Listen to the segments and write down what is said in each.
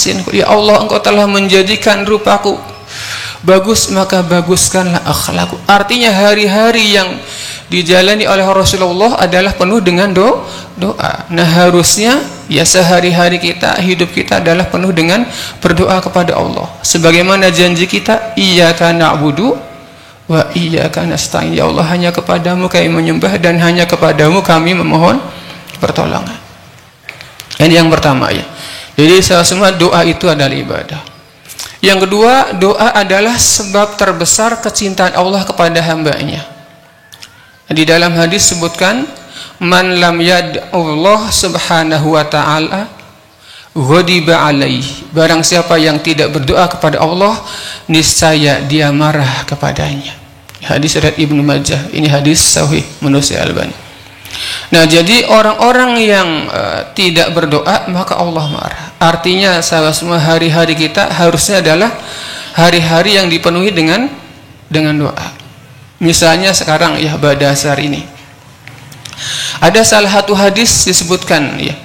ahsinhu. Ya Allah, Engkau telah menjadikan rupaku bagus, maka baguskanlah akhlakku. Artinya hari-hari yang dijalani oleh Rasulullah adalah penuh dengan doa. Nah, harusnya ya sehari-hari kita, hidup kita adalah penuh dengan berdoa kepada Allah. Sebagaimana janji kita, iyyaka na'budu wa iyyaka nasta'in. Ya Allah, hanya kepadamu kami menyembah dan hanya kepadamu kami memohon pertolongan. Ini yang pertama ya. Jadi semua doa itu adalah ibadah. Yang kedua, doa adalah sebab terbesar kecintaan Allah kepada hambanya. Di dalam hadis sebutkan, man lam yad'ullah subhanahu wa ta'ala ghadiba alaihi. Barang siapa yang tidak berdoa kepada Allah, niscaya dia marah kepadanya. Hadis riwayat Ibnu Majah. Ini hadis sahih menurut Syekh Albani. Nah, jadi orang-orang yang tidak berdoa maka Allah marah. Artinya sahabat semua, hari-hari kita harusnya adalah hari-hari yang dipenuhi dengan doa. Misalnya sekarang ya Badasar ini ada salah satu hadis disebutkan ya,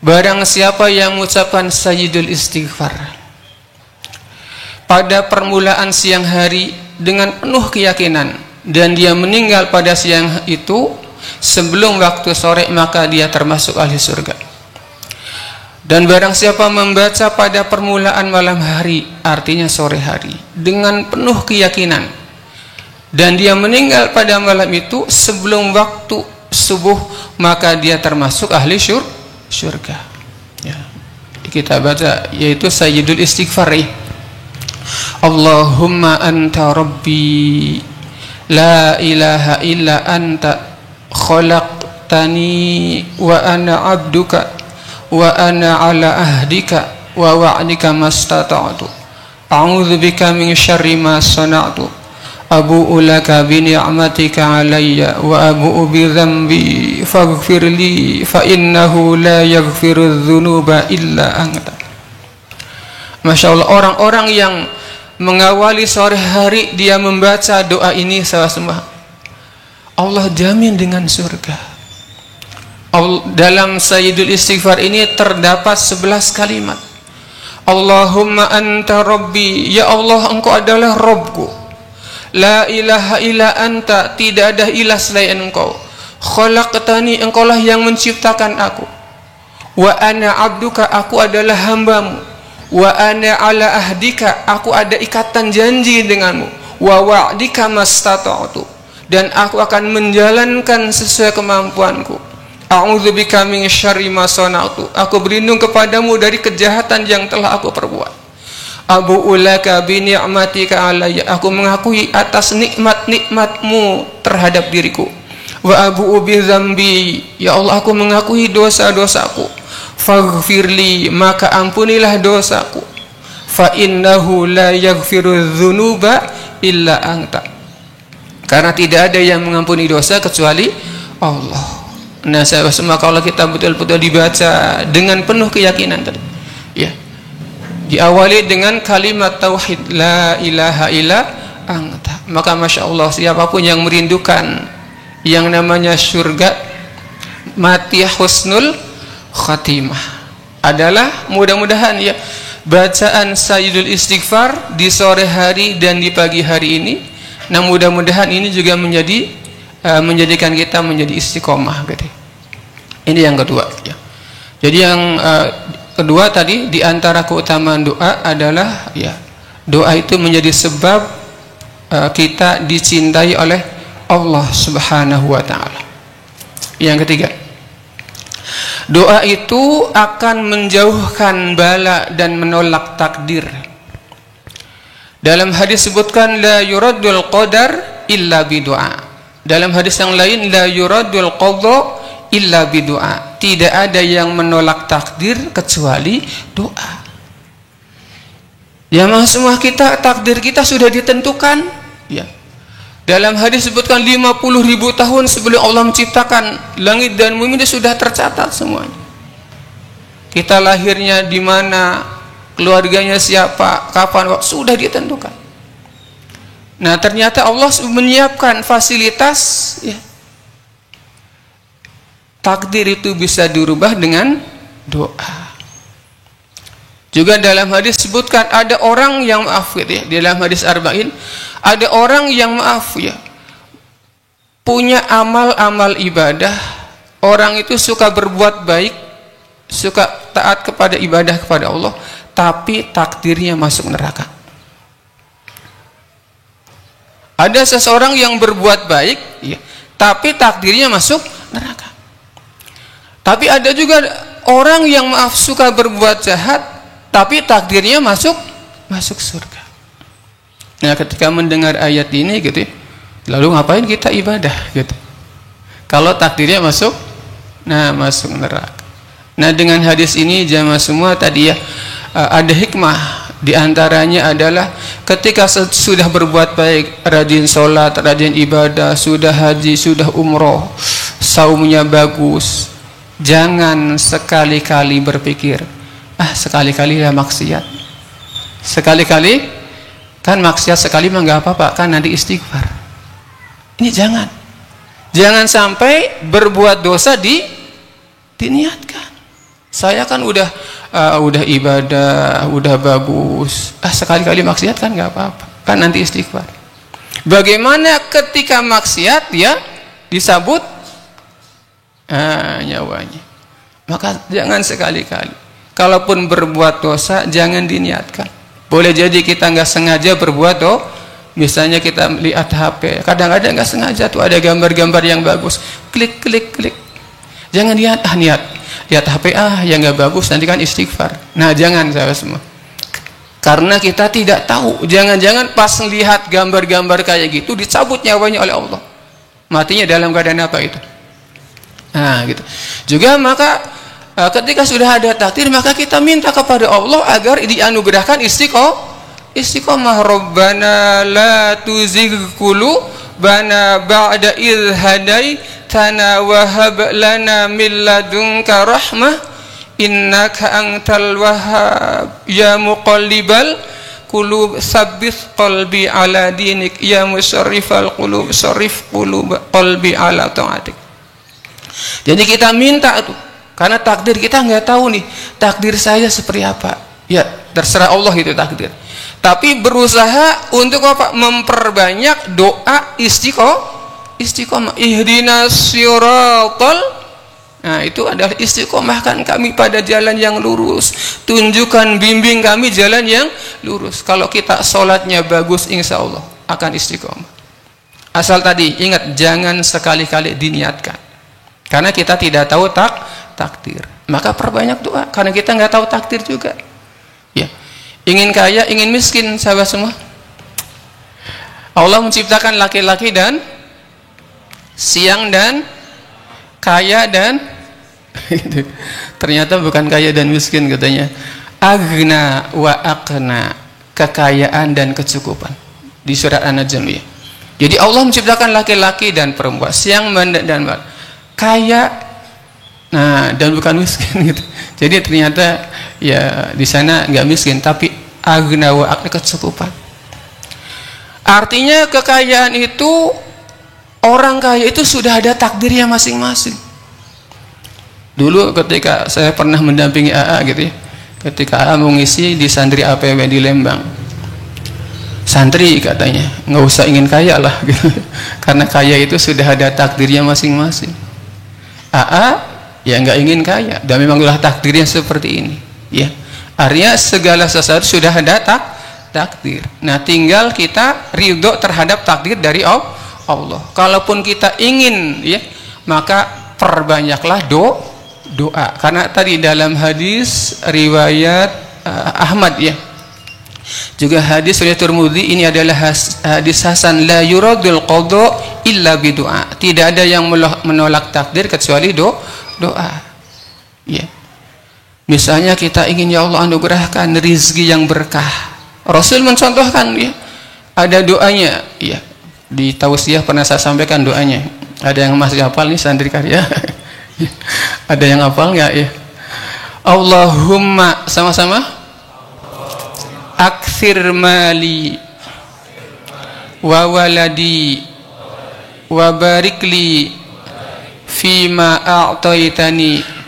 barang siapa yang mengucapkan sayyidul istighfar pada permulaan siang hari dengan penuh keyakinan dan dia meninggal pada siang itu sebelum waktu sore, maka dia termasuk ahli surga. Dan barang siapa membaca pada permulaan malam hari, artinya sore hari, dengan penuh keyakinan dan dia meninggal pada malam itu sebelum waktu subuh, maka dia termasuk ahli surga ya. Kita baca yaitu sayyidul istighfar. Allahumma anta rabbi la ilaha illa anta khalaqtani wa ana abduka wa ana ala ahdika wa wa'dika mastata'tu a'udzu bika min syarri ma sana'tu abu'u laka bi ni'matika alayya wa abu'u bi dhanbi faghfir li fa innahu la yaghfiru dzunuba illa anta. Masya Allah, orang-orang yang mengawali sore hari dia membaca doa ini, Allah jamin dengan surga. Dalam sayyidul istighfar ini terdapat 11 kalimat. Allahumma anta rabbi, ya Allah engkau adalah Rabbku. La ilaha illa anta, tidak ada ilah selain engkau. Khalaqtani, engkaulah yang menciptakan aku. Wa ana abduka, aku adalah hambamu. Wa ana ala ahdika, aku ada ikatan janji denganmu. Wa wa'dika mastata'tu, dan aku akan menjalankan sesuai kemampuanku. A'udzubika min syarri ma sana'tu, aku berlindung kepadamu dari kejahatan yang telah aku perbuat. Abu'u laka bi ni'matika alayya, aku mengakui atas nikmat-nikmatmu terhadap diriku. Wa abu'u bi dzambi, ya Allah aku mengakui dosa-dosaku. Faghfirli, maka ampunilah dosaku. Fa innahu la yaghfiru dzunuba illa anta, karena tidak ada yang mengampuni dosa kecuali Allah. Nah, semua kalau kita betul-betul dibaca dengan penuh keyakinan tadi, ya, diawali dengan kalimat tauhid la ilaha illa anta, maka masya Allah siapapun yang merindukan yang namanya surga, mati husnul khatimah adalah mudah-mudahan ya bacaan sayyidul istighfar di sore hari dan di pagi hari ini. Nah, mudah-mudahan ini juga menjadikan kita menjadi istiqomah gitu. Ini yang kedua ya. Jadi yang kedua tadi, di antara keutamaan doa adalah ya, doa itu menjadi sebab kita dicintai oleh Allah Subhanahu wa taala. Yang ketiga, doa itu akan menjauhkan bala dan menolak takdir. Dalam hadis sebutkan la yuraddul qadar illa bidu'a. Dalam hadis yang lain la yuraddul qadha illa bidu'a. Tidak ada yang menolak takdir kecuali doa. Ya, semua kita, takdir kita sudah ditentukan ya. Dalam hadis sebutkan 50.000 tahun sebelum Allah menciptakan langit dan bumi sudah tercatat semuanya. Kita lahirnya di mana, keluarganya siapa, kapan, sudah ditentukan. Nah, ternyata Allah menyiapkan fasilitas ya. Takdir itu bisa dirubah dengan doa. Juga dalam hadis sebutkan ada orang yang maaf gitu ya, di dalam hadis arba'in ada orang yang maaf ya, punya amal-amal ibadah, orang itu suka berbuat baik, suka taat kepada ibadah kepada Allah, tapi takdirnya masuk neraka. Ada seseorang yang berbuat baik ya, tapi takdirnya masuk neraka. Tapi ada juga orang yang maaf suka berbuat jahat, tapi takdirnya masuk surga. Nah, ketika mendengar ayat ini gitu, lalu ngapain kita ibadah gitu? Kalau takdirnya masuk neraka. Nah, dengan hadis ini jamaah semua tadi ya, ada hikmah. Di antaranya adalah ketika sudah berbuat baik, rajin sholat, rajin ibadah, sudah haji, sudah umroh, saumnya bagus, jangan sekali-kali berpikir, sekali-kali lah maksiat. Sekali-kali kan maksiat sekali mah nggak apa-apa, kan nanti istighfar. Ini jangan sampai berbuat dosa diniatkan. Saya kan udah ibadah, udah bagus, sekali-kali maksiat kan nggak apa-apa, kan nanti istighfar. Bagaimana ketika maksiat ya disabut nyawanya? Maka jangan sekali-kali. Kalaupun berbuat dosa jangan diniatkan. Boleh jadi kita nggak sengaja berbuat misalnya kita lihat HP, kadang-kadang nggak sengaja tuh ada gambar-gambar yang bagus, klik. Jangan lihat lihat HP yang nggak bagus, nanti kan istighfar. Nah, jangan sahabat semua, karena kita tidak tahu, jangan-jangan pas lihat gambar-gambar kayak gitu dicabut nyawanya oleh Allah, matinya dalam keadaan apa itu. Nah gitu juga. Maka ketika sudah ada takdir, maka kita minta kepada Allah agar dianugerahkan istiqomah. Rabbana la tuzigh qulubana ba'da idh hadaitana wa hab lana min ladunka rahmah innaka antal wahhab ya muqallibal qulub tsabbit qalbi ala dinik ya musarrifal qulub sarrif qulub qalbi ala ta'atik. Jadi kita minta tuh, karena takdir kita nggak tahu nih, takdir saya seperti apa. Ya, terserah Allah itu takdir. Tapi berusaha untuk apa? Memperbanyak doa istiqomah. Ihdinas siratal. Nah, itu adalah istiqomahkan kami pada jalan yang lurus. Tunjukkan, bimbing kami jalan yang lurus. Kalau kita sholatnya bagus, insya Allah akan istiqomah. Asal tadi ingat, jangan sekali-kali diniatkan, karena kita tidak tahu takdir. Maka perbanyak doa, karena kita nggak tahu takdir juga ya. Ingin kaya, ingin miskin sahabat semua, Allah menciptakan laki-laki dan siang dan kaya dan ternyata bukan kaya dan miskin katanya, agna wa aqna, kekayaan dan kecukupan, di surat An-Najm ya. Jadi Allah menciptakan laki-laki dan perempuan, siang dan malam, kaya dan bukan miskin gitu. Jadi ternyata ya di sana nggak miskin, tapi agna wa aqna, kecukupan. Artinya kekayaan itu, orang kaya itu sudah ada takdirnya masing-masing. Dulu ketika saya pernah mendampingi AA gitu ya, ketika AA mau ngisi di santri APW di Lembang, santri katanya nggak usah ingin kaya lah gitu, karena kaya itu sudah ada takdirnya masing-masing. AA ya nggak ingin kaya, dan memanglah takdirnya seperti ini ya. Artinya segala sesuatu sudah ada takdir. Nah, tinggal kita ridho terhadap takdir dari Allah. Kalaupun kita ingin ya, maka perbanyaklah doa. Karena tadi dalam hadis riwayat Ahmad ya, juga hadis riwayat Tirmidzi, ini adalah hadis hasan, la yuradul qada illa bidu'a. Tidak ada yang menolak takdir kecuali doa ya. Misalnya kita ingin, ya Allah anugerahkan rizki yang berkah, Rasul mencontohkan ya, ada doanya ya, di tausiah pernah saya sampaikan doanya. Ada yang masih hafal nih santri karya? Ada yang hafal nggak ya? Allahumma, sama-sama, akthir mali wa waladi wa barikli fima a'taitani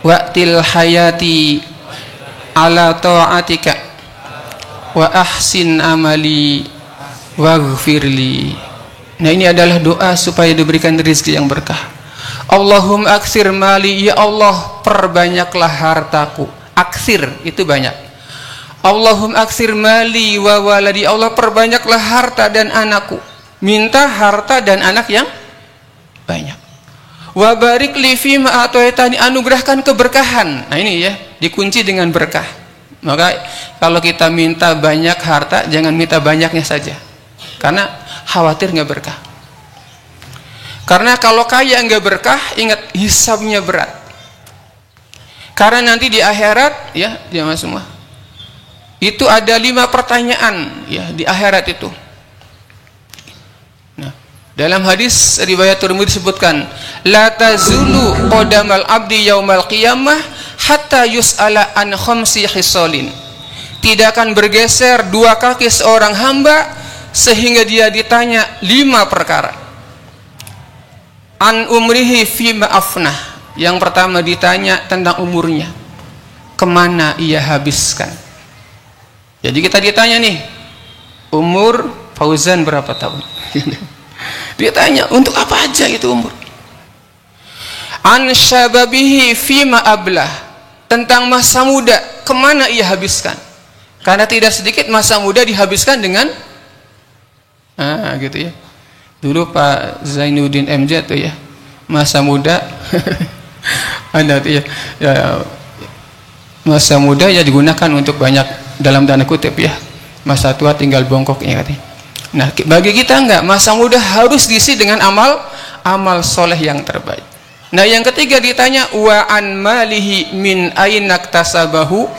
waqtil hayati ala ta'atika wa ahsin amali waghfirli. Nah, ini adalah doa supaya diberikan rezeki yang berkah. Allahumma aksir mali, ya Allah perbanyaklah hartaku. Aksir itu banyak. Allahumma aksir mali wa waladi, Allah perbanyaklah harta dan anakku. Minta harta dan anak yang banyak. Wa barik li fima a'taitani, anugerahkan keberkahan. Nah, ini ya, dikunci dengan berkah. Maka kalau kita minta banyak harta, jangan minta banyaknya saja, karena khawatir nggak berkah. Karena kalau kaya nggak berkah, ingat hisabnya berat. Karena nanti di akhirat, ya jamaah semua, itu ada 5 pertanyaan ya di akhirat itu. Dalam hadis riwayat Tirmidzi disebutkan, la tazulu qadamal abdi yaumal qiyamah hatta yus'ala an khamsi khisalin. Tidak akan bergeser 2 kaki seorang hamba sehingga dia ditanya 5 perkara. An umrihi fima afnah. Yang pertama ditanya tentang umurnya, kemana ia habiskan. Jadi kita ditanya nih, umur Fauzan berapa tahun? Dia tanya untuk apa aja itu umur. An syababihi fima ablah, tentang masa muda, kemana ia habiskan. Karena tidak sedikit masa muda dihabiskan dengan gitu ya. Dulu Pak Zainuddin MJ tuh ya, masa muda ada tuh ya, masa muda ya digunakan untuk banyak, dalam tanda kutip ya, masa tua tinggal bongkoknya katanya. Nah, bagi kita enggak, masa muda harus diisi dengan amal soleh yang terbaik. Nah, yang ketiga ditanya wa an malihi min ainak tasabahu,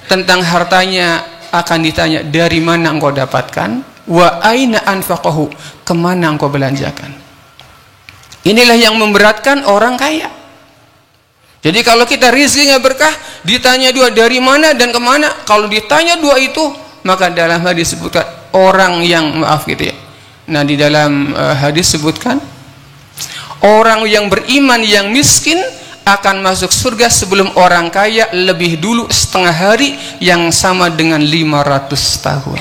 tentang hartanya akan ditanya dari mana engkau dapatkan, wa aina anfaqahu, kemana engkau belanjakan. Inilah yang memberatkan orang kaya. Jadi kalau kita rezeki nggak berkah, ditanya 2 dari mana dan kemana. Kalau ditanya 2 itu, maka dalam hadis disebutkan orang yang maaf gitu ya. Nah, di dalam hadis sebutkan orang yang beriman yang miskin akan masuk surga sebelum orang kaya lebih dulu setengah hari, yang sama dengan 500 tahun.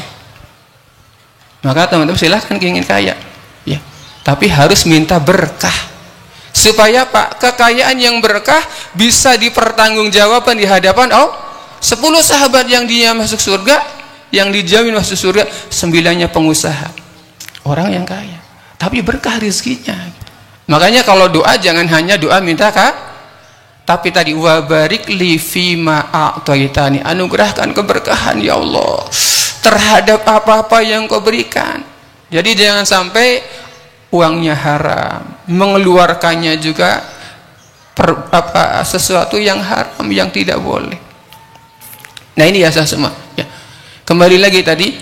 Maka teman-teman silahkan ingin kaya ya, tapi harus minta berkah. Supaya Pak, kekayaan yang berkah bisa dipertanggungjawabkan di hadapan Allah. 10 sahabat yang dia masuk surga, yang dijamin masuk surga, 9-nya pengusaha, orang yang kaya, tapi berkah rezekinya. Makanya kalau doa jangan hanya doa minta kah, tapi tadi wa barik li fima a'taitani, anugerahkan keberkahan ya Allah terhadap apa-apa yang kau berikan. Jadi jangan sampai uangnya haram, mengeluarkannya juga sesuatu yang haram, yang tidak boleh. Nah, ini ya semua ya. Kembali lagi tadi,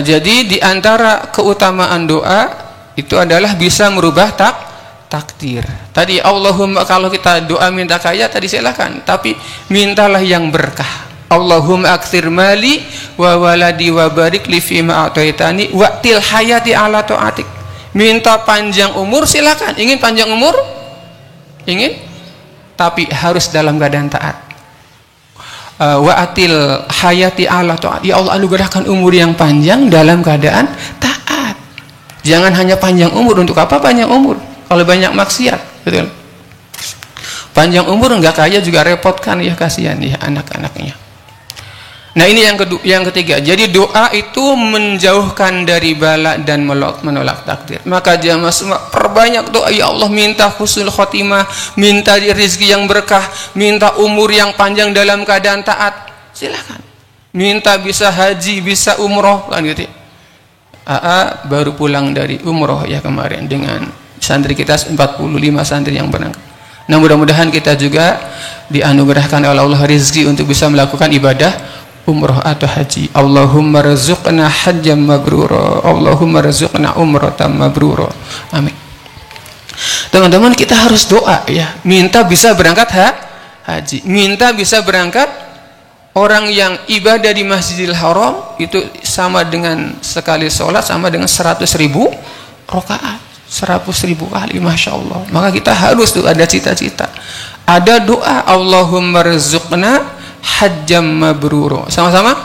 jadi di antara keutamaan doa itu adalah bisa merubah takdir. Tadi Allahumma, kalau kita doa minta kaya tadi silakan, tapi mintalah yang berkah. Allahumma aktsir mali wa waladi wa barik li fima a'taitani wa til hayati ala ta'atik. Minta panjang umur silakan. Ingin panjang umur? Ingin? Tapi harus dalam keadaan taat. Wa atil hayati ala ta'at, ya Allah anugerahkan umur yang panjang dalam keadaan taat. Jangan hanya panjang umur. Untuk apa panjang umur kalau banyak maksiat? Betul. Panjang umur enggak kaya juga repotkan ya, kasihan ya anak-anaknya. Nah, ini yang ketiga. Jadi doa itu menjauhkan dari bala dan menolak takdir. Maka jamaah semua perbanyak doa, ya Allah minta husnul khotimah, minta rezeki yang berkah, minta umur yang panjang dalam keadaan taat. Silakan. Minta bisa haji, bisa umroh kan gitu. AA baru pulang dari umroh ya kemarin dengan santri kita 45 santri yang berangkat. Nah, mudah-mudahan kita juga dianugerahkan oleh Allah rezeki untuk bisa melakukan ibadah umroh atau haji. Allahumma razuqna hajjam mabrura, Allahumma razuqna umratan mabrura. Amin. Teman-teman, kita harus doa ya, minta bisa berangkat haji, minta bisa berangkat. Orang yang ibadah di Masjidil Haram itu sama dengan sekali sholat sama dengan 100.000 rakaat, 100.000 kali, masya Allah. Maka kita harus tuh ada cita-cita, ada doa Allahumma razuqna hajjam mabrura. Sama-sama.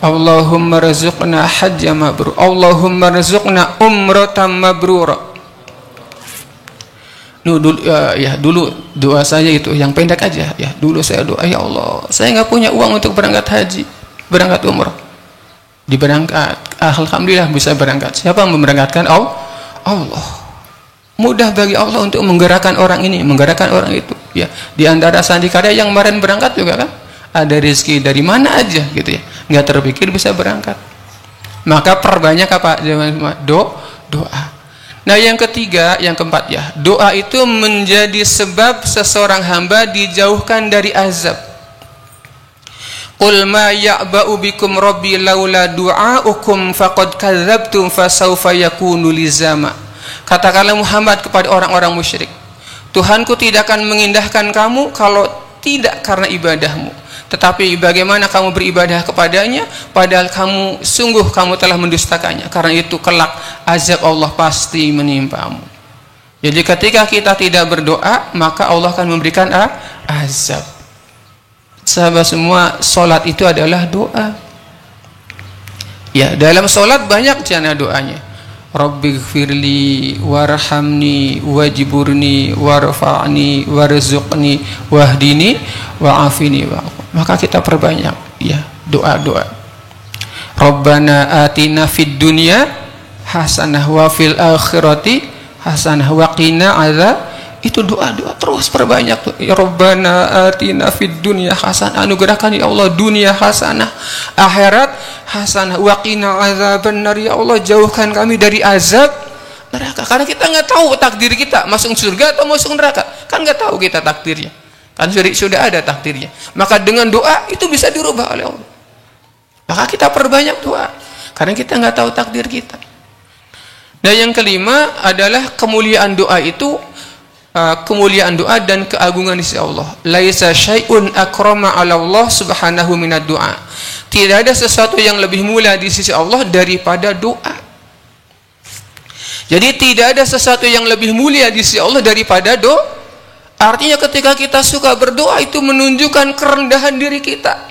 Allahumma rzuqna hajjam mabrur. Allahumma rzuqna umratan mabrura. Dulu doa saya itu yang pendek aja ya. Dulu saya doa, ya Allah, saya nggak punya uang untuk berangkat haji, berangkat umrah. Diberangkat, alhamdulillah bisa berangkat. Siapa yang memberangkatkan? Allah. Mudah bagi Allah untuk menggerakkan orang ini, menggerakkan orang itu ya. Di antara sandikara yang kemarin berangkat juga kan ada rezeki dari mana aja gitu ya, nggak terpikir bisa berangkat. Maka perbanyak apa? Doa. Nah yang ketiga, yang keempat ya, doa itu menjadi sebab seseorang hamba dijauhkan dari azab. Qul ma ya'ba'u bikum rabbi laula du'aukum faqad kadzabtum fasawfa yakunu lizama. Katakanlah Muhammad kepada orang-orang musyrik, Tuhanku tidak akan mengindahkan kamu kalau tidak karena ibadahmu. Tetapi bagaimana kamu beribadah kepadanya padahal sungguh kamu telah mendustakannya. Karena itu kelak azab Allah pasti menimpamu. Jadi ketika kita tidak berdoa, maka Allah akan memberikan azab. Sahabat semua, sholat itu adalah doa. Ya, dalam sholat banyak cara doanya. Rabbighfirli warhamni wajburni warfa'ni warzuqni wahdini wa'afini maka kita perbanyak ya doa-doa. Rabbana atina fid dunya hasanah wa fil akhirati hasanah wa qina adzab. Itu doa-doa terus perbanyak tuh. Ya Rabbana atina fid dunya hasanah, anugerahkan ya Allah dunia hasanah, akhirat hasanah, wa qina adzabannar, ya Allah jauhkan kami dari azab neraka. Karena kita nggak tahu takdir kita masuk surga atau masuk neraka, kan nggak tahu kita takdirnya, kan sudah ada takdirnya. Maka dengan doa itu bisa dirubah oleh Allah. Maka kita perbanyak doa karena kita nggak tahu takdir kita. Dan yang kelima adalah kemuliaan doa itu, kemuliaan doa dan keagungan di sisi Allah. Laisa syai'un akrama 'ala Allah subhanahu minad du'a. Tidak ada sesuatu yang lebih mulia di sisi Allah daripada doa. Jadi tidak ada sesuatu yang lebih mulia di sisi Allah daripada doa. Artinya ketika kita suka berdoa itu menunjukkan kerendahan diri kita.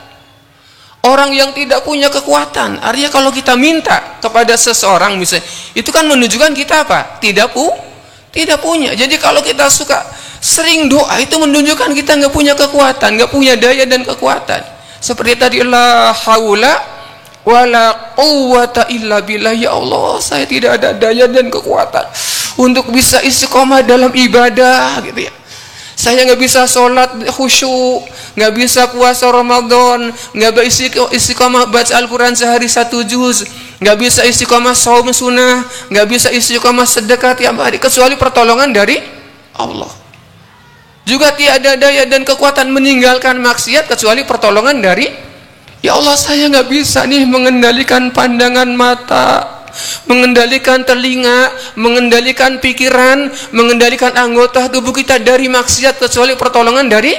Orang yang tidak punya kekuatan, artinya kalau kita minta kepada seseorang misalnya, itu kan menunjukkan kita apa? Tidak punya. Jadi kalau kita suka sering doa itu menunjukkan kita nggak punya kekuatan, nggak punya daya dan kekuatan. Seperti tadi, la haula wala quwwata illa billah. Ya Allah, saya tidak ada daya dan kekuatan untuk bisa istiqomah dalam ibadah gitu ya. Saya nggak bisa sholat khusyuk, nggak bisa puasa Ramadan, nggak bisa istiqomah baca Al-Quran sehari 1 juz, nggak bisa istiqomah saum sunnah, nggak bisa istiqomah sedekah tiap hari kecuali pertolongan dari Allah. Juga tiada daya dan kekuatan meninggalkan maksiat kecuali pertolongan dari ya Allah. Saya nggak bisa nih mengendalikan pandangan mata, mengendalikan telinga, mengendalikan pikiran, mengendalikan anggota tubuh kita dari maksiat kecuali pertolongan dari.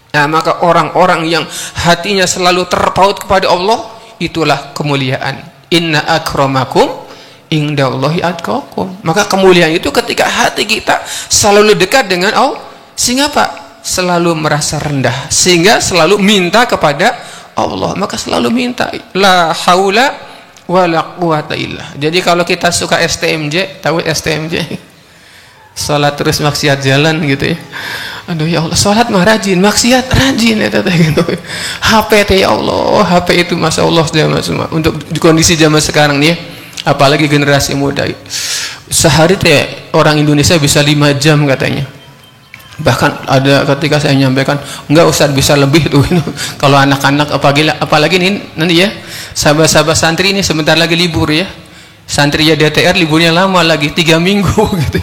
Nah, maka orang-orang yang hatinya selalu terpaut kepada Allah, itulah kemuliaan. Inna akramakum indallahi atqakum. Maka kemuliaan itu ketika hati kita selalu dekat dengan Allah. Sehingga apa? Selalu merasa rendah, sehingga selalu minta kepada Allah. Maka selalu minta la haula wala quwata illah. Jadi kalau kita suka STMJ, tahu STMJ? Salat terus maksiat jalan gitu ya. Aduh ya Allah, salat mah rajin, maksiat rajin ya gitu. HP ya Allah, HP itu Masya Allah semua. Untuk kondisi zaman sekarang nih, apalagi generasi muda. Sehari teh orang Indonesia bisa 5 jam katanya. Bahkan ada ketika saya menyampaikan, enggak Ustaz bisa lebih tuh. Kalau anak-anak apalagi nih nanti ya, sahabat-sahabat santri ini sebentar lagi libur ya. Santri ya DTR liburnya lama lagi 3 minggu gitu.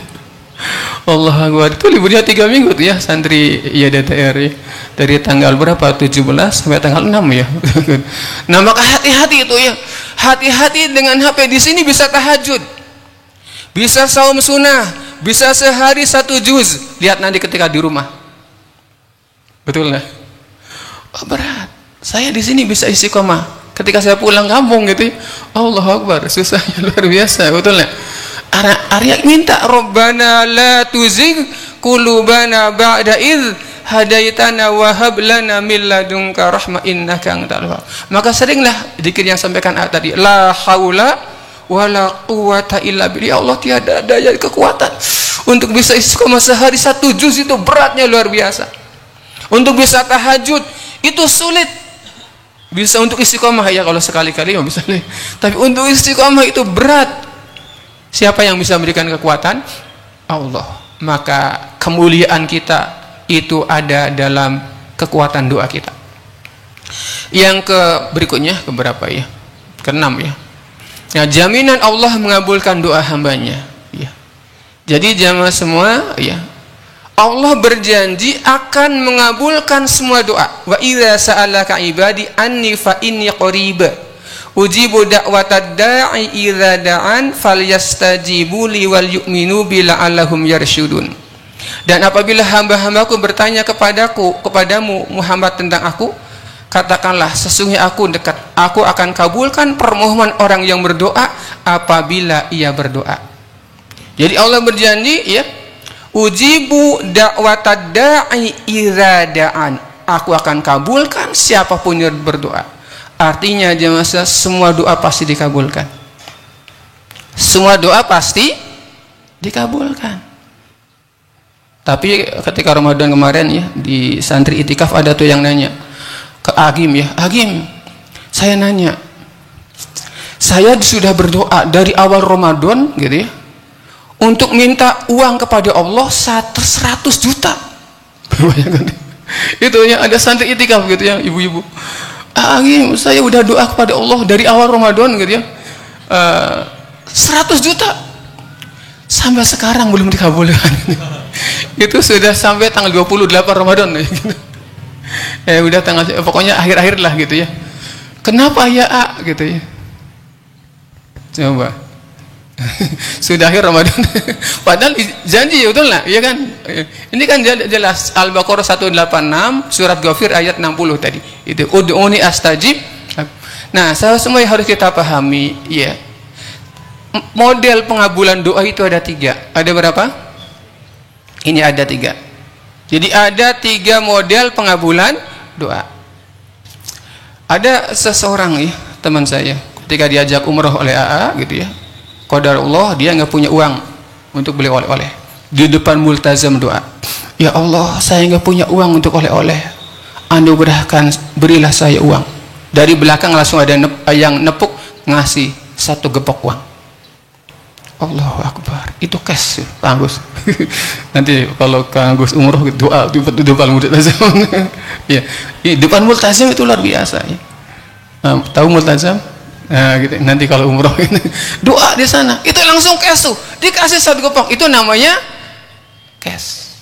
Allah Akbar, itu liburnya 3 minggu tuh ya santri ya DTR ya. Dari tanggal berapa? 17 sampai tanggal 6 ya. Nah, maka hati-hati itu ya. Hati-hati dengan HP. Di sini bisa tahajud, bisa saum sunnah, bisa sehari 1 juz. Lihat nanti ketika di rumah, betul nggak? Oh, berat. Saya di sini bisa istiqomah. Ketika saya pulang kampung gitu, Allah Akbar, susahnya luar biasa, betul nggak? Arya minta, Rabbana la tuzigh qulubana ba'da idh hadaitana wa hab lana min ladunka rahmah innaka antal wahhab. Maka seringlah zikir yang sampaikan tadi, la haula wala quwata illa billah. Ya Allah, tiada daya kekuatan untuk bisa istiqomah sehari 1 juz, itu beratnya luar biasa. Untuk bisa tahajud itu sulit. Bisa untuk istiqomah ya kalau sekali-kali bisa. Tapi untuk istiqomah itu berat. Siapa yang bisa memberikan kekuatan? Allah. Maka kemuliaan kita itu ada dalam kekuatan doa kita. Yang berikutnya keberapa ya? Ke-6 ya. Nah, jaminan Allah mengabulkan doa hambanya ya. Jadi jamaah semua ya, Allah berjanji akan mengabulkan semua doa. Wa idza sa'alaka ibadi anni fa inni qarib ujibu da'watad da'i idza da'an falyastajibu li wal yu'minu bi la'allahum yarsyudun. Dan apabila hamba-hambaku bertanya kepadamu Muhammad tentang aku, katakanlah sesungguhnya aku dekat. Aku akan kabulkan permohonan orang yang berdoa apabila ia berdoa. Jadi Allah berjanji ya, ujibu da'watad da'i idza da'an. Aku akan kabulkan siapapun yang berdoa. Artinya jemaah, semua doa pasti dikabulkan. Semua doa pasti dikabulkan. Tapi ketika Ramadan kemarin ya, di santri itikaf ada tuh yang nanya ke Agim ya, Agim, saya nanya, saya sudah berdoa dari awal Ramadan gitu ya, untuk minta uang kepada Allah 100 juta. Bayangkan. Itu ya, ada santri itikaf gitu ya, ibu-ibu. Agim, saya udah doa kepada Allah dari awal Ramadan gitu ya, 100 juta. Sampai sekarang belum dikabulkan. Itu sudah sampai tanggal 28 Ramadan ya, gitu. Udah pokoknya akhir-akhir lah gitu ya. Kenapa ya gitu ya? Coba. Sudah akhir Ramadan. Padahal janji ya, betul lah, ya kan? Ini kan jelas Al-Baqarah 186, surat Ghafir ayat 60 tadi. Itu ud'uni astajib. Nah, semua yang harus kita pahami ya. Model pengabulan doa itu ada 3. Ada berapa? Ini ada 3. Jadi ada 3 model pengabulan doa. Ada seseorang ya, teman saya, ketika diajak umroh oleh AA gitu ya, qadarullah dia nggak punya uang untuk beli oleh-oleh. Di depan multazam doa, ya Allah, saya nggak punya uang untuk oleh-oleh, anugerahkan, berilah saya uang. Dari belakang langsung ada yang nepuk ngasih 1 gepok uang. Allahu Akbar. Itu cash Kang Agus. Nanti kalau Kang Agus umroh doa di depan multazam. Ya, di depan multazam itu luar biasa ya. Tahu multazam? Nah, gitu. Nanti kalau umroh ini doa di sana, itu langsung cash tuh. Dikasih 1 gepok, itu namanya cash.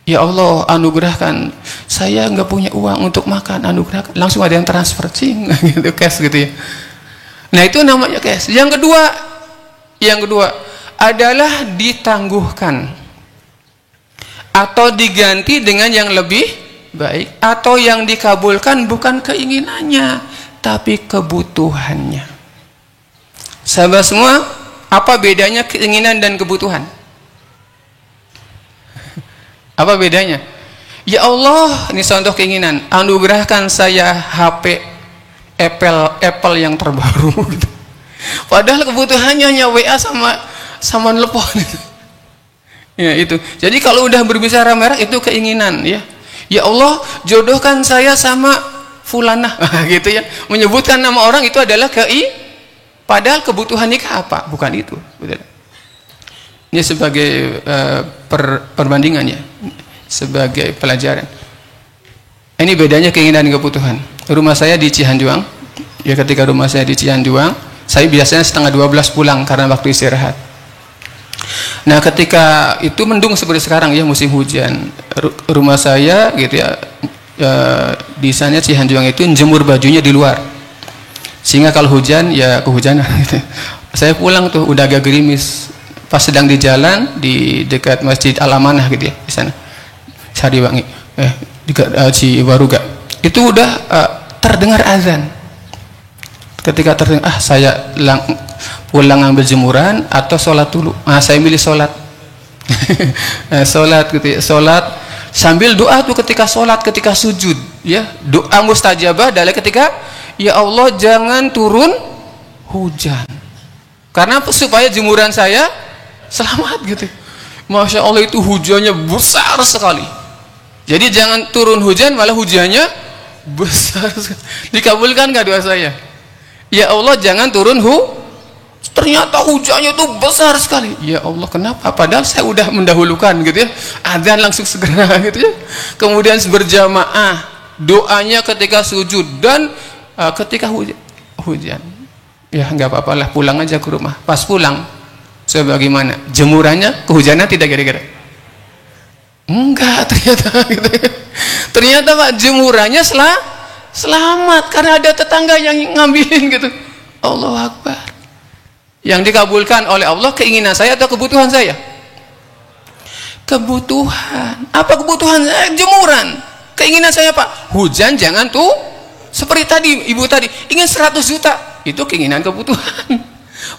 Ya Allah, anugerahkan, saya nggak punya uang untuk makan, anugerahkan. Langsung ada yang transfer, cing, gitu, cash gitu ya. Nah, itu namanya cash. Yang kedua adalah ditangguhkan atau diganti dengan yang lebih baik, atau yang dikabulkan bukan keinginannya tapi kebutuhannya. Sahabat semua, apa bedanya keinginan dan kebutuhan? Apa bedanya? Ya Allah, ini contoh keinginan, anugerahkan saya HP Apple yang terbaru gitu. Padahal kebutuhannya hanya WA sama telepon gitu. Ya itu. Jadi kalau udah berbicara merek itu keinginan ya. Ya Allah, jodohkan saya sama fulanah gitu ya. Menyebutkan nama orang itu adalah padahal kebutuhan nikah apa? Bukan itu. Betul. Ini sebagai perbandingan ya. Sebagai pelajaran. Ini bedanya keinginan dan kebutuhan. Rumah saya di Cihanjuang. Ya, ketika rumah saya di Cihanjuang, saya biasanya 11:30 pulang karena waktu istirahat. Nah, ketika itu mendung seperti sekarang ya, musim hujan. Rumah saya gitu ya, di sana Cihanjuang itu jemur bajunya di luar. Sehingga kalau hujan ya kehujanan gitu. Saya pulang tuh udah agak gerimis. Pas sedang di jalan di dekat Masjid Al-Amanah gitu ya, di sana. Sariwangi. Dekat Ciwaruga. Itu udah terdengar azan. Ketika terdengar, saya pulang ambil jemuran atau sholat dulu. Saya milih sholat. Sholat gitu ya. Sholat Sambil doa tuh ketika sholat, ketika sujud, ya. Doa mustajabah adalah ketika, ya Allah jangan turun hujan. Karena supaya jemuran saya selamat gitu. Masya Allah itu hujannya besar sekali. Jadi jangan turun hujan, malah hujannya besar sekali. Dikabulkan nggak doa saya? Ya Allah jangan turun ternyata hujannya itu besar sekali. Ya Allah kenapa? Padahal saya udah mendahulukan gitu ya. Adzan langsung segera gitu ya. Kemudian berjamaah doanya ketika sujud dan ketika hujan. Ya nggak apa-apa lah, pulang aja ke rumah. Pas pulang, sebagaimana jemurannya kehujanan tidak kira-kira? Enggak ternyata gitu. Ternyata Pak jemurannya selamat karena ada tetangga yang ngambilin gitu. Allahu Akbar. Yang dikabulkan oleh Allah keinginan saya atau kebutuhan saya? Kebutuhan. Apa kebutuhan saya? Jemuran. Keinginan saya Pak, hujan jangan tuh seperti tadi ibu tadi ingin 100 juta. Itu keinginan kebutuhan.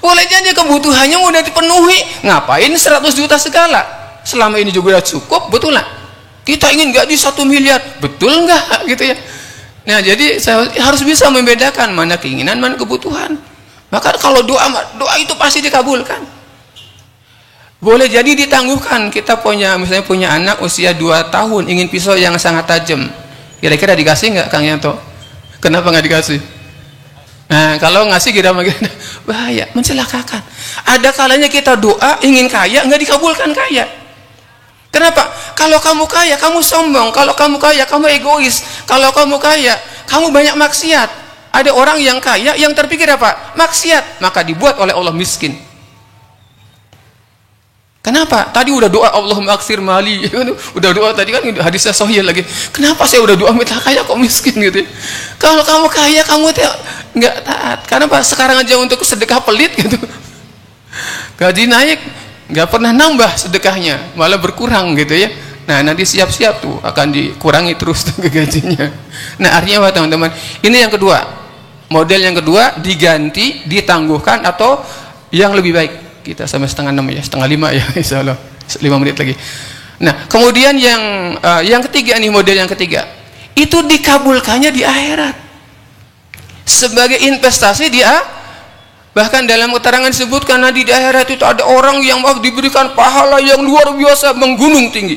Boleh jadi kebutuhannya mudah dipenuhi. Ngapain 100 juta segala? Selama ini juga sudah cukup, betul nggak? Kita ingin gaji 1 miliar, betul nggak? Gitu ya. Nah jadi saya harus bisa membedakan mana keinginan, mana kebutuhan. Maka kalau doa itu pasti dikabulkan. Boleh jadi ditangguhkan. Kita misalnya punya anak usia 2 tahun ingin pisau yang sangat tajam. Kira-kira dikasih nggak Kang Yanto? Kenapa nggak dikasih? Nah kalau ngasih gimana? Bahaya, mencelakakan. Ada kalanya kita doa ingin kaya, nggak dikabulkan kaya. Kenapa? Kalau kamu kaya, kamu sombong. Kalau kamu kaya, kamu egois. Kalau kamu kaya, kamu banyak maksiat. Ada orang yang kaya yang terpikir apa? Maksiat. Maka dibuat oleh Allah miskin. Kenapa? Tadi udah doa Allahumma aksir mali. Udah doa tadi kan hadisnya sahih lagi. Kenapa saya udah doa minta kaya kok miskin gitu? Kalau kamu kaya kamu nggak taat. Kenapa? Sekarang aja untuk sedekah pelit gitu. Gaji naik nggak pernah nambah sedekahnya, malah berkurang gitu ya. Nah nanti siap-siap tuh akan dikurangi terus ke gajinya. Nah artinya apa teman-teman? Ini yang kedua. Model yang kedua diganti, ditangguhkan atau yang lebih baik. Kita sampai 4:30 ya, 4:30 ya insya Allah 5 menit lagi. Nah kemudian yang ketiga nih, model yang ketiga itu dikabulkannya di akhirat sebagai investasi bahkan dalam keterangan disebutkan di akhirat itu ada orang yang diberikan pahala yang luar biasa menggunung tinggi.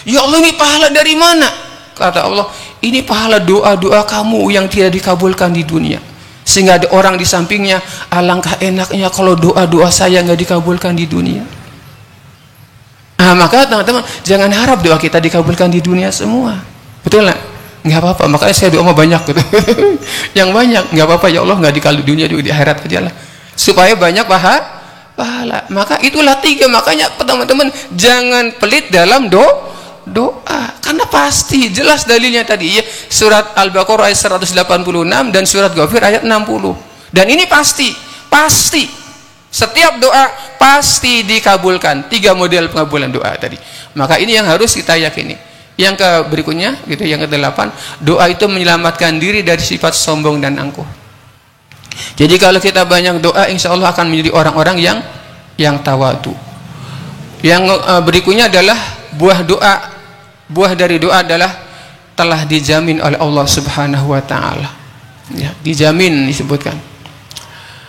Ya Allah ini pahala dari mana? Kata Allah ini pahala doa-doa kamu yang tidak dikabulkan di dunia. Sehingga ada orang di sampingnya, alangkah enaknya kalau doa-doa saya nggak dikabulkan di dunia. Nah, maka teman-teman jangan harap doa kita dikabulkan di dunia semua, betul nggak? Nggak apa-apa, makanya saya doa banyak gitu. Yang banyak nggak apa-apa, ya Allah nggak di dunia juga di akhirat aja lah, supaya banyak pahala. Maka itulah 3, makanya teman-teman jangan pelit dalam doa, karena pasti jelas dalilnya tadi ya, surat Al-Baqarah ayat 186 dan surat Ghafir ayat 60. Dan ini pasti setiap doa pasti dikabulkan. 3 model pengabulan doa tadi. Maka ini yang harus kita yakini. Yang berikutnya gitu, yang ke-8, doa itu menyelamatkan diri dari sifat sombong dan angkuh. Jadi kalau kita banyak doa, insya Allah akan menjadi orang-orang yang tawadu. Yang berikutnya adalah buah dari doa adalah telah dijamin oleh Allah Subhanahu wa taala. Ya, dijamin disebutkan.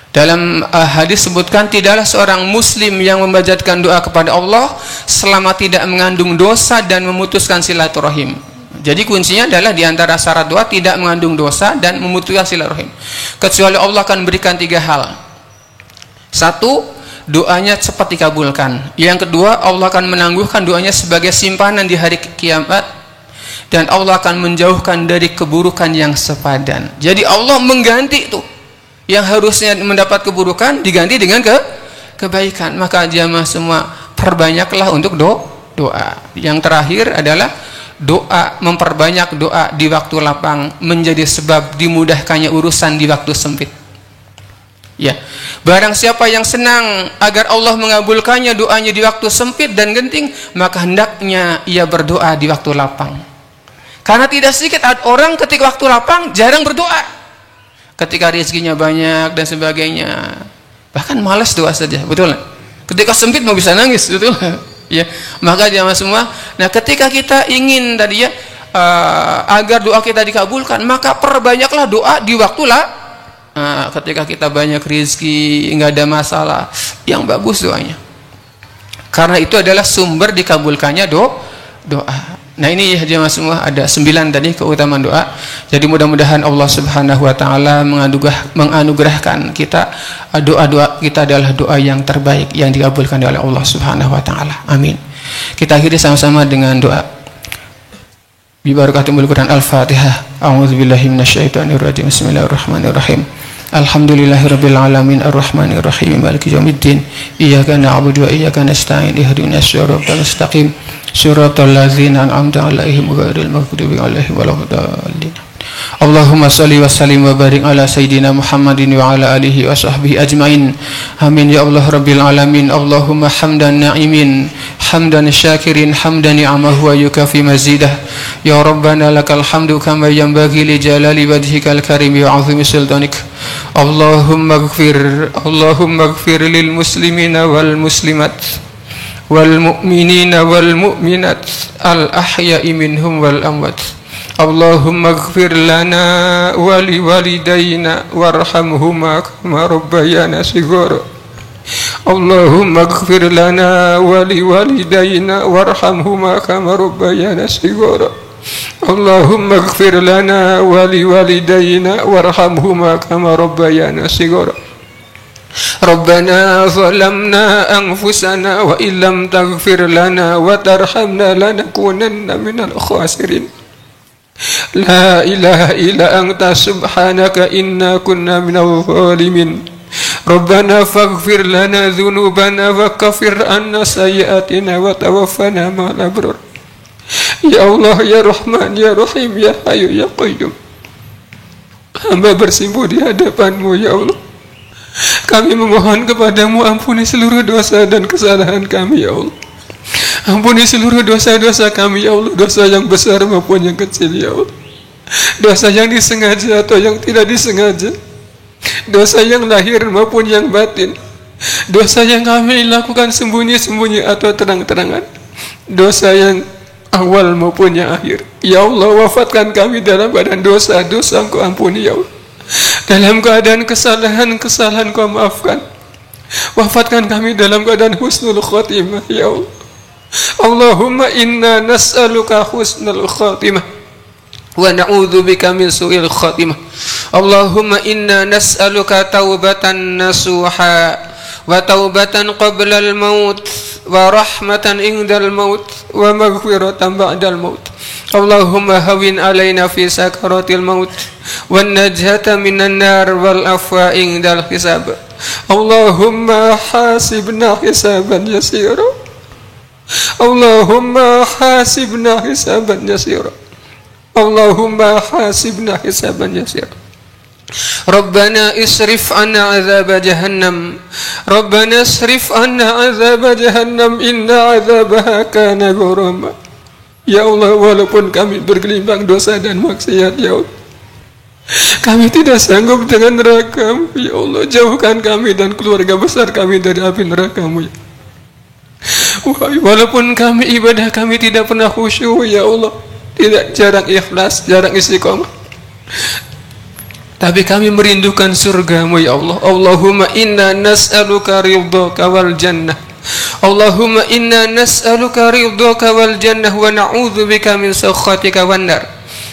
Dalam hadis sebutkan tidaklah seorang muslim yang memanjatkan doa kepada Allah selama tidak mengandung dosa dan memutuskan silaturahim. Jadi kuncinya adalah diantara syarat doa tidak mengandung dosa dan memutuskan silaturahim. Kecuali Allah akan berikan 3 hal. 1, doanya cepat dikabulkan. Yang kedua, Allah akan menangguhkan doanya sebagai simpanan di hari kiamat, dan Allah akan menjauhkan dari keburukan yang sepadan. Jadi Allah mengganti tuh yang harusnya mendapat keburukan diganti dengan kebaikan. Maka jamaah semua perbanyaklah untuk doa. Yang terakhir adalah doa, memperbanyak doa di waktu lapang menjadi sebab dimudahkannya urusan di waktu sempit. Ya, barang siapa yang senang agar Allah mengabulkannya doanya di waktu sempit dan genting, maka hendaknya ia berdoa di waktu lapang. Karena tidak sedikit orang ketika waktu lapang jarang berdoa. Ketika rezekinya banyak dan sebagainya, bahkan malas doa saja, betul nggak? Ketika sempit mau bisa nangis, betul nggak? Ya, maka jamaah semua, nah ketika kita ingin tadi ya agar doa kita dikabulkan, maka perbanyaklah doa di waktu ketika kita banyak rezeki, nggak ada masalah, yang bagus doanya. Karena itu adalah sumber dikabulkannya doa. Nah ini ya jemaah semua, ada 9 tadi keutamaan doa. Jadi mudah-mudahan Allah Subhanahu wa taala menganugerahkan kita doa-doa kita adalah doa yang terbaik yang dikabulkan oleh Allah Subhanahu wa taala. Amin. Kita akhiri sama-sama dengan doa. Bi barakatul Quran Al-Fatihah. A'udzubillahi minasyaitonirrajim. Bismillahirrahmanirrahim. Alhamdulillahirabbil alamin arrahmanir rahim maliki yaumiddin. Iyyaka na'budu wa iyyaka nasta'in. Ihdinas siratal mustaqim. Siratal ladzina an'amta 'alaihim ghairil maghdubi 'alaihim waladdallin. Allahumma shalli wa sallim wa barik ala sayyidina Muhammadin wa ala alihi wa sahbihi ajmain. Amin ya Allah rabbil alamin. Allahumma hamdan na'imin, hamdan syakirin, hamdan ni'amahu wa yukafi mazidah. Ya Rabbana lakal hamdu kama yanbaghi li jalali wajhikal karim wa 'azimi sultanik. Allahumma ighfir lil muslimina wal muslimat wal mu'minina wal mu'minat al ahya'i minhum wal amwat. Allahumma ighfir lana wa li walidayna warhamhuma kama rabbayana shighara. Allahumma ighfir lana wa li walidayna warhamhuma kama rabbayana shighara. Allahumma ighfir lana wa li walidayna warhamhuma kama rabbayana shighara. Rabbana zalamna anfusana wa illam taghfir lana wa tarhamna lanakunanna minal khasirin. La ilaha illa anta subhanaka inna kunna minal zalimin. Rabbana faghfir lana dhunubana wa kaffir anna sayyi'atina wa tawaffana ma'al abrar. Ya Allah, ya Rahman, ya Rahim, ya Hayyu, ya Qayyum, hamba bersimpuh di hadapan-Mu ya Allah. Kami memohon kepadamu, ampuni seluruh dosa dan kesalahan kami ya Allah. Ampuni seluruh dosa-dosa kami ya Allah, dosa yang besar maupun yang kecil ya Allah. Dosa yang disengaja atau yang tidak disengaja, dosa yang lahir maupun yang batin, dosa yang kami lakukan sembunyi-sembunyi atau terang-terangan, dosa yang awal maupun yang akhir. Ya Allah, wafatkan kami dalam keadaan dosa-dosa Engkau ampuni ya Allah. Dalam keadaan kesalahan-kesalahan Kau maafkan. Wafatkan kami dalam keadaan husnul khatimah ya Allah. Allahumma inna nas'aluka husnul khatimah wa na'udzubika min su'il khatimah. Allahumma inna nas'aluka taubatan nasuha wa taubatan qabla al-maut wa rahmatan indal maut wa maghfiratan ba'dal maut. Allahumma hawin alaina fi sakaratil maut wan najata minan nar wal afwa indal hisab. Allahumma hasibna hisaban yasira. Allahumma hasibna hisaban yasira. Allahumma hasibna hisaban yasira. Rabbana isrif anna azab jahannam. Rabbana isrif anna azab jahannam inna azabaha kana gharama. Ya Allah, walaupun kami bergelimbang dosa dan maksiat ya Allah, kami tidak sanggup dengan neraka-Mu ya Allah. Jauhkan kami dan keluarga besar kami dari api neraka-Mu ya. Walaupun kami ibadah kami tidak pernah khusyuk ya Allah, tidak, jarang ikhlas, jarang istiqomah, tapi kami merindukan surga-Mu ya Allah. Allahumma inna nas'aluka ridhaka wal jannah. Allahumma inna nas'aluka ridhaka wal jannah wa na'udzubika min sakhatika wan nar.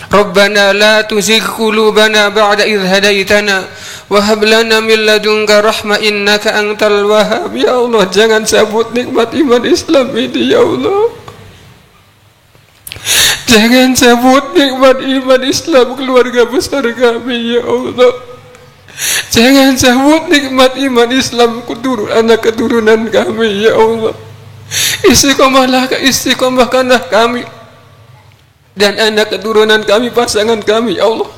Rabbana la tuzigh qulubana ba'da idh hadaitana wa hab lana min ladunka rahmah innaka antal wahhab. Ya Allah, jangan cabut nikmat iman Islam ini ya Allah. Jangan cabut nikmat iman Islam keluarga besar kami ya Allah. Jangan cabut nikmat iman Islam anak keturunan kami ya Allah. Istiqomahkanlah kami dan anak keturunan kami, pasangan kami ya Allah,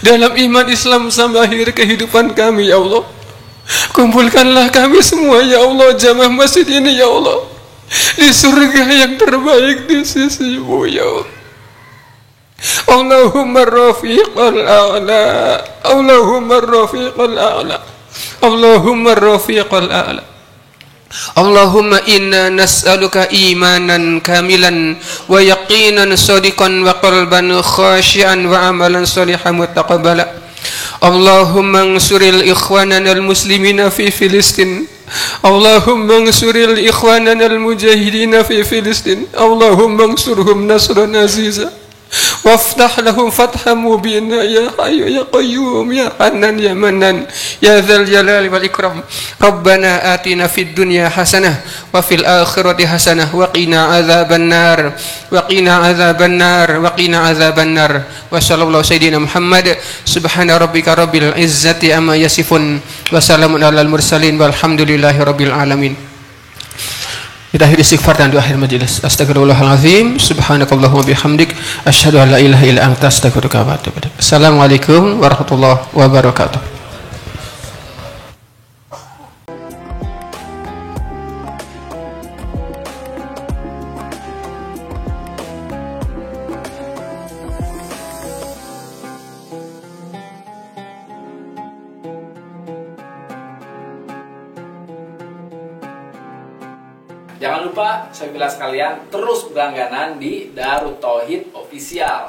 dalam iman Islam sampai akhir kehidupan kami ya Allah. Kumpulkanlah kami semua ya Allah, jamaah masjid ini ya Allah, di surga yang terbaik di sisi-Mu ya Allah. Allahumma rafiqal a'la, Allahumma rafiqal a'la, Allahumma rafiqal a'la. Allahumma inna nas'aluka imanan kamilan wa yaqinan sadiqan wa qalban khashian wa amalan salihan mutaqabbala. Allahumma ansuril ikhwanana al-muslimina fi Filistin. Allahumma ansuril ikhwanana al-mujahidina fi Filistin. Allahumma ansurhum nasran aziza. وافتح لهم فتحا مبينا يا حي يا قيوم يا حنان يا منان يا ذا الجلال والإكرام. ربنا آتنا في الدنيا حسنة وفي الآخرة حسنة وقنا عذاب النار وقنا عذاب النار وقنا عذاب النار. وصلى الله سيدنا محمد سبحان ربك رب العزة عما يصفون وسلام على المرسلين والحمد لله رب العالمين. Kita akhir istighfar dan doa akhir majelis. Astagfirullahalazim, subhanakallahumma bihamdik, asyhadu an la ilaha illa anta, astaghfiruka wa atubu ilaik. Assalamualaikum warahmatullahi wabarakatuh. Jangan lupa, saya bilang sekalian, terus berlangganan di Darut Tauhid Official.